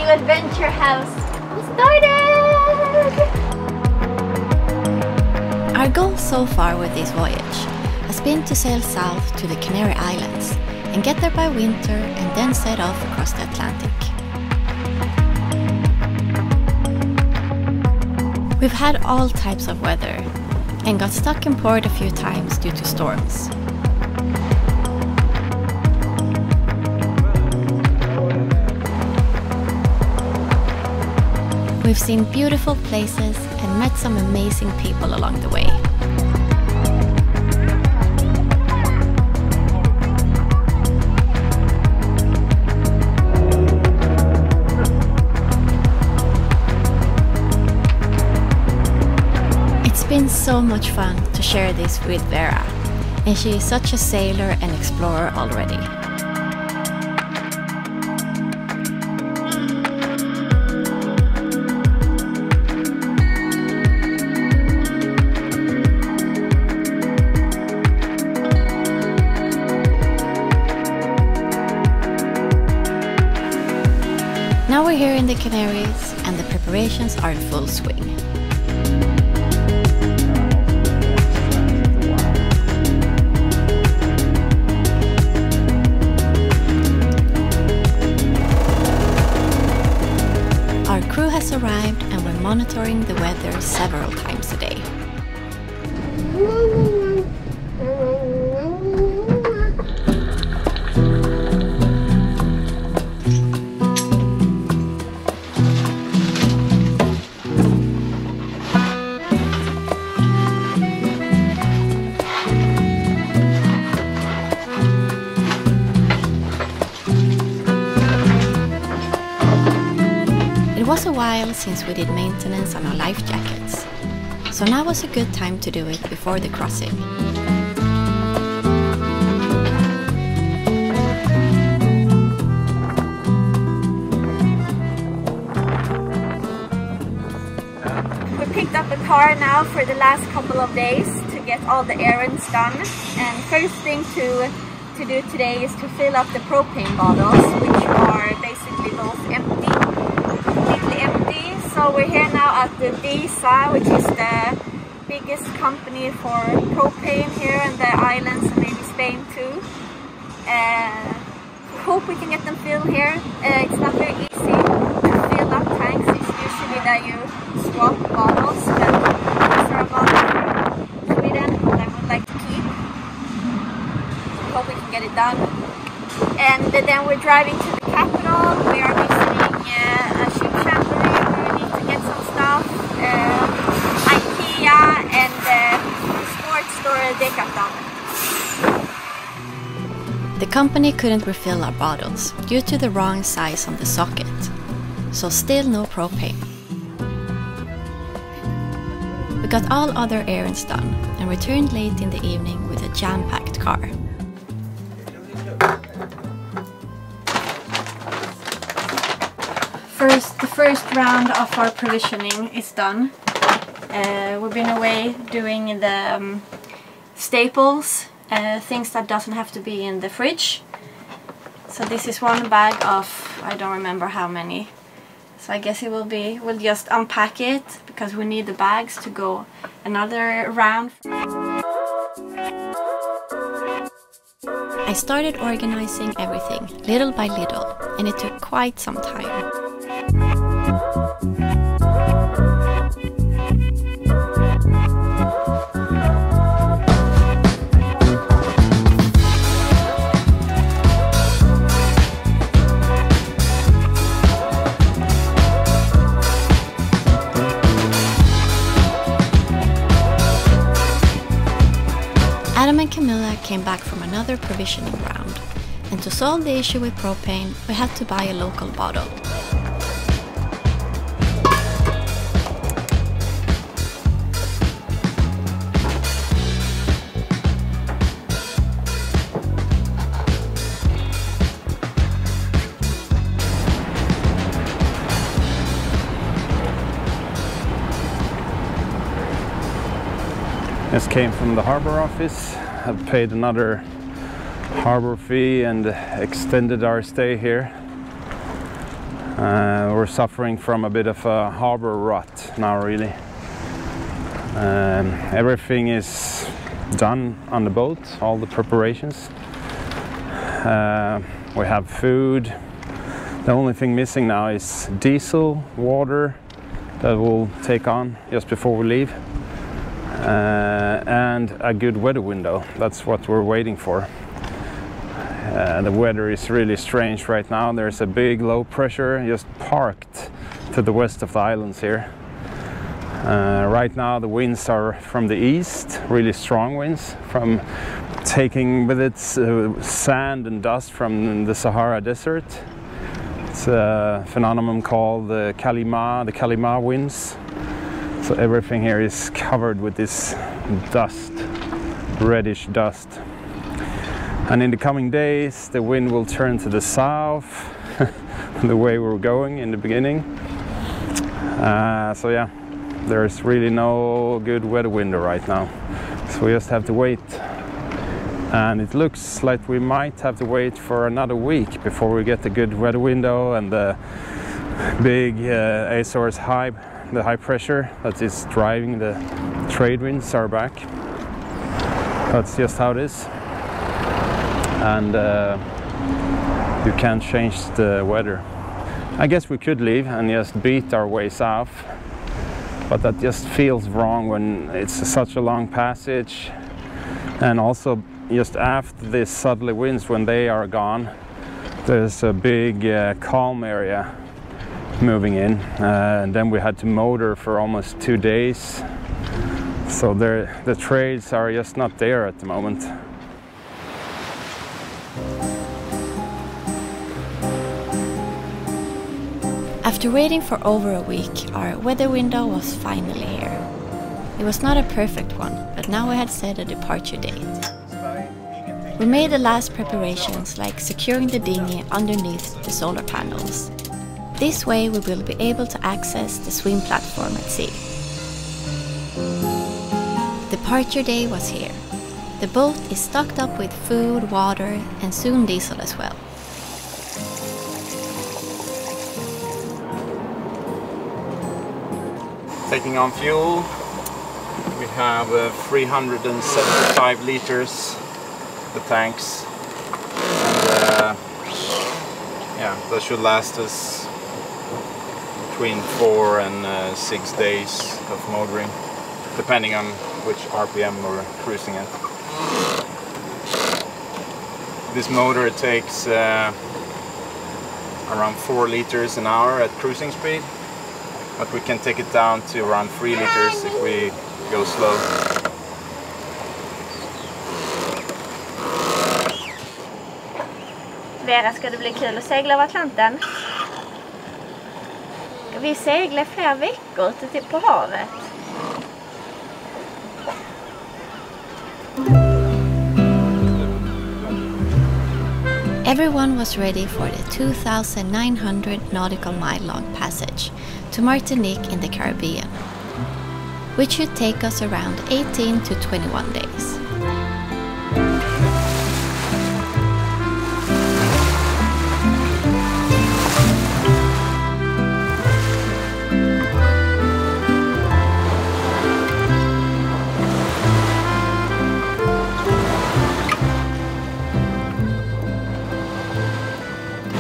new adventure has started! Our goal so far with this voyage has been to sail south to the Canary Islands and get there by winter and then set off across the Atlantic. We've had all types of weather and got stuck in port a few times due to storms. We've seen beautiful places and met some amazing people along the way. It's been so much fun to share this with Vera, and she is such a sailor and explorer already. Now we're here in the Canaries and the preparations are in full swing. Our crew has arrived and we're monitoring the weather several times a day. It was a while since we did maintenance on our life jackets, so now was a good time to do it before the crossing. We picked up a car now for the last couple of days to get all the errands done, and first thing to do today is to fill up the propane bottles, which are basically those empty. So we're here now at the Ahimsa, which is the biggest company for propane here in the islands and maybe Spain too. We hope we can get them filled here. It's not very easy to fill up tanks. It's usually that you swap bottles, but these are a bottle from Sweden that I would like to keep. We hope we can get it done. And then we're driving to the capital. We are visiting a ship chandlery. IKEA and sports store Decathlon. The company couldn't refill our bottles due to the wrong size on the socket, so still no propane. We got all other errands done and returned late in the evening with a jam-packed car. The first round of our provisioning is done. We've been away doing the staples, things that doesn't have to be in the fridge. So this is one bag of, I don't remember how many. So I guess it will be, we'll just unpack it because we need the bags to go another round. I started organizing everything little by little, and it took quite some time. Adam and Camilla came back from another provisioning round, and to solve the issue with propane, we had to buy a local bottle. Just came from the harbor office. Have paid another harbor fee and extended our stay here. We're suffering from a bit of a harbor rot now, really. Everything is done on the boat, all the preparations. We have food. The only thing missing now is diesel, water that we'll take on just before we leave, and a good weather window. That's what we're waiting for. The weather is really strange right now. There's a big low pressure just parked to the west of the islands here. Right now the winds are from the east, really strong winds, from taking with it sand and dust from the Sahara Desert. It's a phenomenon called the Kalima winds. So everything here is covered with this dust, reddish dust. And in the coming days the wind will turn to the south, the way we're going in the beginning. So yeah, there's really no good weather window right now. So we just have to wait. And it looks like we might have to wait for another week before we get the good weather window and the big Azores the high pressure that is driving the trade winds are back. That's just how it is. And you can't change the weather. I guess we could leave and just beat our way south, but that just feels wrong when it's such a long passage. And also just after these southerly winds, when they are gone, there's a big calm area moving in, and then we had to motor for almost 2 days. So the trades are just not there at the moment. After waiting for over a week, our weather window was finally here. It was not a perfect one, but now we had set a departure date. We made the last preparations, like securing the dinghy underneath the solar panels. This way we will be able to access the swim platform at sea. Departure day was here. The boat is stocked up with food, water, and soon diesel as well. Taking on fuel, we have 375 liters, the tanks, and yeah, that should last us between 4 and 6 days of motoring, depending on which RPM we're cruising at. This motor takes around 4 liters an hour at cruising speed, but we can take it down to around 3 liters if we go slow. Vera, ska det bli kul att segla över Atlanten? Vi seglar flera veckor till på havet. Everyone was ready for the 2,900 nautical mile long passage to Martinique in the Caribbean, which should take us around 18 to 21 days.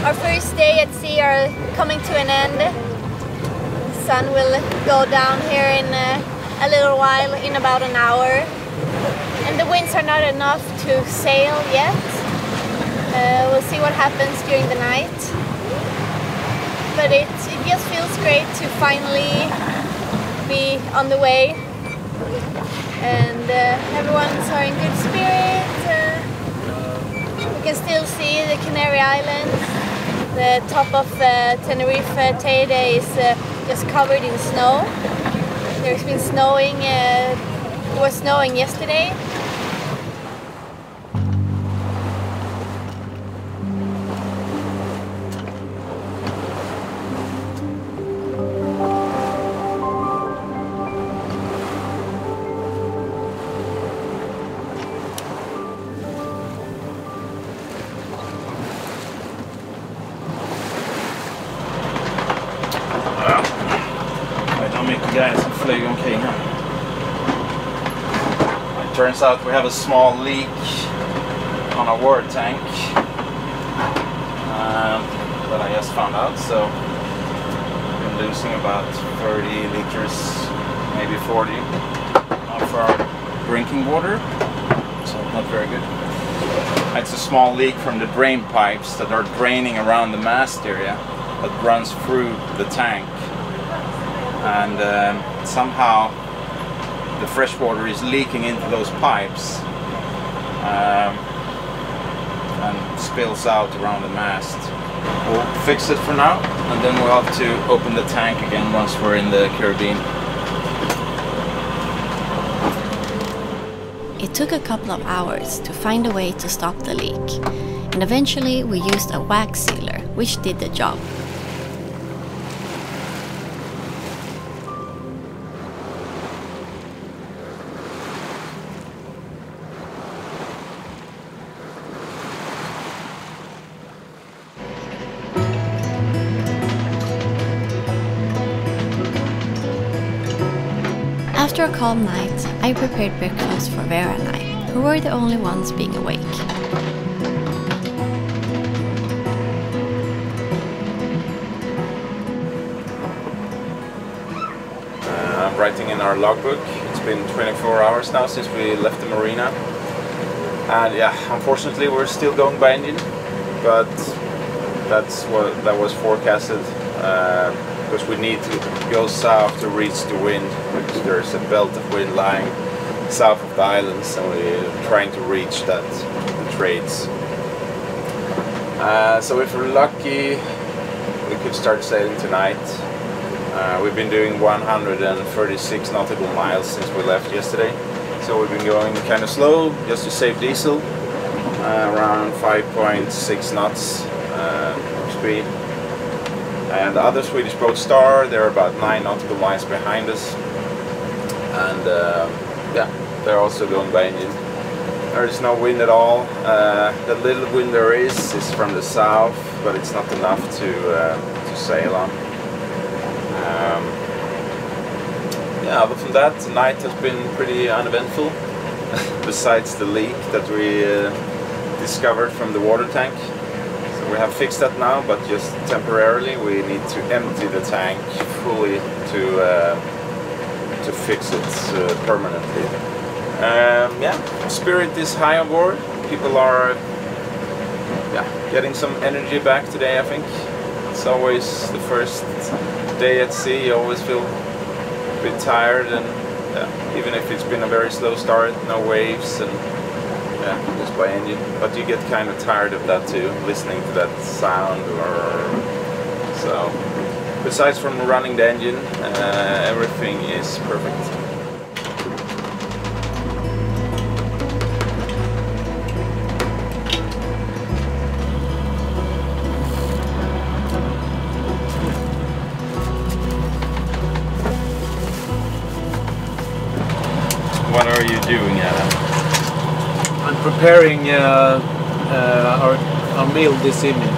Our first day at sea are coming to an end. The sun will go down here in a little while, in about an hour. And the winds are not enough to sail yet. We'll see what happens during the night. But it just feels great to finally be on the way. And everyone's in good spirits. We can still see the Canary Islands. The top of Tenerife Teide is just covered in snow. There's been snowing, it was snowing yesterday. Turns out we have a small leak on our water tank that I just found out, so we've been losing about 30 liters, maybe 40 of our drinking water, so not very good. It's a small leak from the drain pipes that are draining around the mast area that runs through the tank, and somehow the fresh water is leaking into those pipes and spills out around the mast. We'll fix it for now, and then we'll have to open the tank again once we're in the Caribbean. It took a couple of hours to find a way to stop the leak, and eventually we used a wax sealer, which did the job. After a calm night, I prepared breakfast for Vera and I, who were the only ones being awake. I'm writing in our logbook. It's been 24 hours now since we left the marina. And yeah, unfortunately we're still going by engine, but that was forecasted. Because we need to go south to reach the wind, because there's a belt of wind lying south of the islands, and we're trying to reach the trades. So if we're lucky, we could start sailing tonight. We've been doing 136 nautical miles since we left yesterday, so we've been going kind of slow just to save diesel, around 5.6 knots speed. And the other Swedish boat Star, they're about 9 nautical miles behind us, and yeah, they're also going by engine. There is no wind at all. The little wind there is from the south, but it's not enough to sail on. Yeah, other than that, the night has been pretty uneventful, besides the leak that we discovered from the water tank. We have fixed that now, but just temporarily. We need to empty the tank fully to fix it permanently. Yeah, spirit is high on board. People are getting some energy back today, I think. It's always the first day at sea. You always feel a bit tired, and even if it's been a very slow start, no waves, and just by engine, but you get kind of tired of that too, listening to that sound. So besides from running the engine, everything is perfect. What are you doing, Adam? I'm preparing our meal this evening.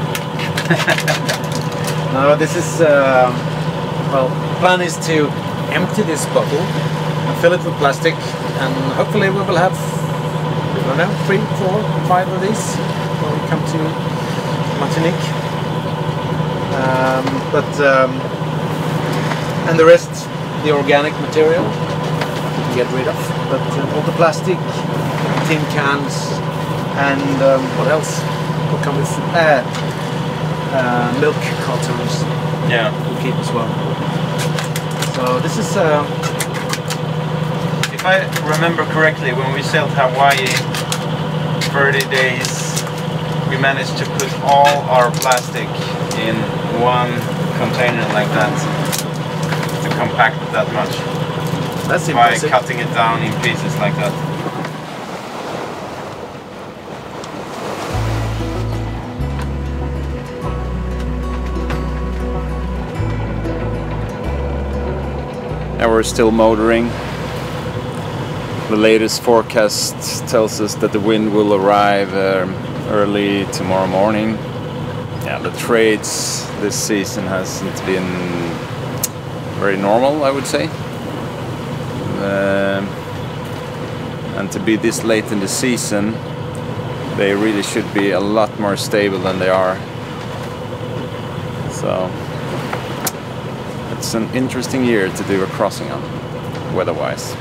Now this is, well, the plan is to empty this bottle and fill it with plastic, and hopefully we will have, I don't know, 3, 4, 5 of these when we come to Martinique. And the rest, the organic material, to get rid of. But all the plastic, tin cans, and what else? What comes with milk cartons? Yeah, we'll keep as well. So this is. If I remember correctly, when we sailed Hawaii 30 days, we managed to put all our plastic in one container like that, to compact it that much. That's impressive. By cutting it down in pieces like that. And we're still motoring. The latest forecast tells us that the wind will arrive early tomorrow morning. Yeah, the trades this season hasn't been very normal, I would say. and to be this late in the season, they really should be a lot more stable than they are. So it's an interesting year to do a crossing on, weather-wise.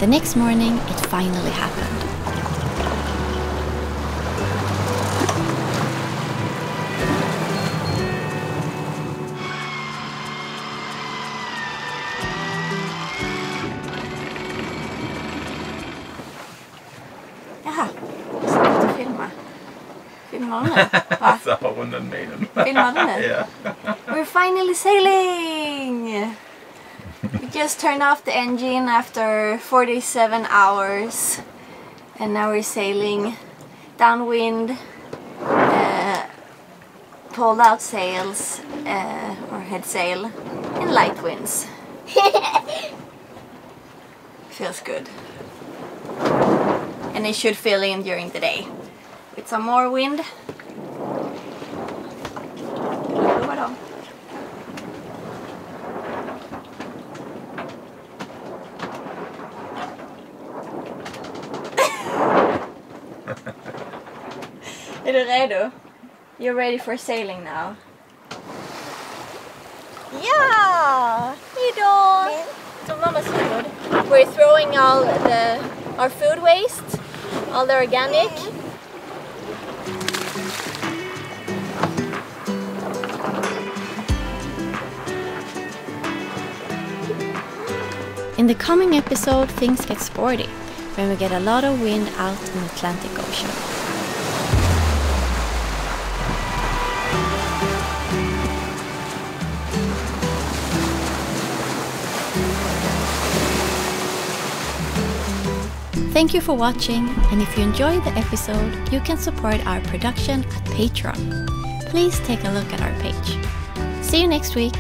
The next morning, it finally happened. Jaha, jag ska inte filma. Filmar du nu? Va? Filmar du nu? Yeah. We're finally sailing! We just turned off the engine after 47 hours and now we're sailing downwind, pulled out sails or head sail in light winds. Feels good. And it should fill in during the day with some more wind. Är du redo? You're ready for sailing now. Yeah! Hejdå! So Mama's food. We're throwing all our food waste, all the organic. In the coming episode, things get sporty when we get a lot of wind out in the Atlantic Ocean. Thank you for watching, and if you enjoyed the episode, you can support our production at Patreon. Please take a look at our page. See you next week!